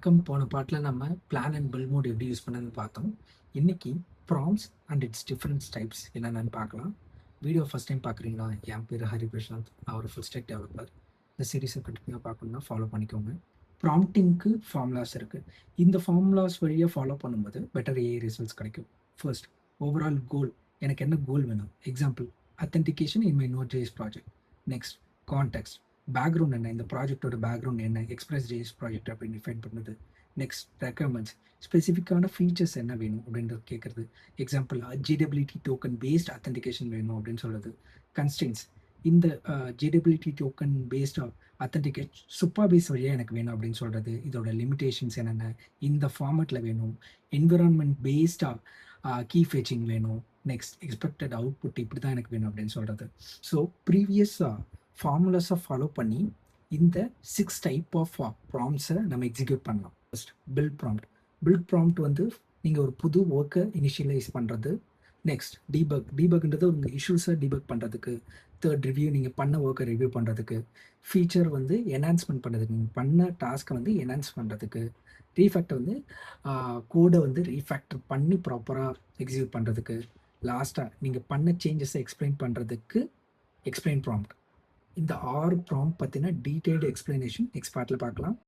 வணக்கம். போன பாட்டில் நம்ம பிளான் அண்ட் பில்ட் மோட் எப்படி யூஸ் பண்ணதுன்னு பார்த்தோம். இன்னைக்கு prompts and it's different types என்னென்னு பார்க்கலாம். வீடியோ ஃபஸ்ட் டைம் பார்க்குறீங்களா? என் பேர் ஹரி பிரசாந்த். நான் ஒரு ஃபுல் ஸ்டாக் டெவலப்பர். இந்த சீரீஸை கண்டினியூவாக பார்க்கணுன்னா ஃபாலோ பண்ணிக்கோங்க. ப்ராம்ப்டிங்க்கு ஃபார்முலாஸ் இருக்குது. இந்த ஃபார்முலாஸ் வழியாக ஃபாலோ பண்ணும்போது பெட்டர் ஏஐ ரிசல்ட்ஸ் கிடைக்கும். First, overall goal. எனக்கு என்ன கோல் வேணும்? எக்ஸாம்பிள், அத்தன்டிகேஷன் இன் மை நோட்.js ப்ராஜெக்ட். Next, context. பேக்ரவுண்ட் என்ன, இந்த ப்ராஜெக்டோட பேக்ரவுண்ட் என்ன, எக்ஸ்பிரஸ்.js ப்ராஜெக்ட் அப்படின்னு டிஃபைன் பண்ணுது. Next, requirements. ஸ்பெசிஃபிக்கான ஃபீச்சர்ஸ் என்ன வேணும் அப்படின்றது கேட்குறது. Example, JWT token based authentication வேணும் அப்படின்னு சொல்கிறது. கன்ஸ்டன்ஸ், இந்த ஜிடபிலிட்டி டோக்கன் பேஸ்டாக அத்தன்டிகேட் சூப்பர் பேஸ் வழியாக எனக்கு வேணும் அப்படின்னு சொல்கிறது. இதோட லிமிடேஷன்ஸ் என்னென்ன, இந்த ஃபார்மேட்டில் வேணும். என்விரான்மெண்ட் பேஸ்டாக கீ ஃபெச்சிங் வேணும். நெக்ஸ்ட், எக்ஸ்பெக்டட் அவுட்புட் இப்படி தான் எனக்கு வேணும் அப்படின்னு சொல்கிறது. ஸோ ப்ரீவியஸாக ஃபார்முலாஸை ஃபாலோ பண்ணி இந்த 6 டைப் ஆஃப் ப்ராம்ப்ட்ஸை நம்ம எக்ஸிக்யூட் பண்ணலாம். First, build prompt. Build prompt வந்து நீங்கள் ஒரு புது ஒர்க்கை இனிஷியலைஸ் பண்ணுறது. நெக்ஸ்ட், டீபக்ன்றது உங்கள் இஷ்யூஸை டீபக் பண்ணுறதுக்கு. தேர்ட், ரிவ்யூ, நீங்கள் பண்ண ஒர்க்கை ரிவ்யூ பண்ணுறதுக்கு. ஃபீச்சர் வந்து என்ஹான்ஸ்மெண்ட் பண்ணுறதுக்கு, நீங்கள் பண்ண டாஸ்க்கை வந்து என்ஹான்ஸ் பண்ணுறதுக்கு. ரீஃபேக்டர் வந்து கோடை வந்து ரீஃபேக்டர் பண்ணி ப்ராப்பராக எக்ஸிக்யூட் பண்ணுறதுக்கு. லாஸ்ட்டாக நீங்கள் பண்ண சேஞ்சஸை எக்ஸ்பிளைன் பண்ணுறதுக்கு எக்ஸ்பிளைன் ப்ராம்ப்ட். இந்த 6 ப்ராம்ப்ட் பற்றின டீட்டெயில்டு எக்ஸ்பிளனேஷன் நெக்ஸ்ட் பார்ட்டில் பார்க்கலாம்.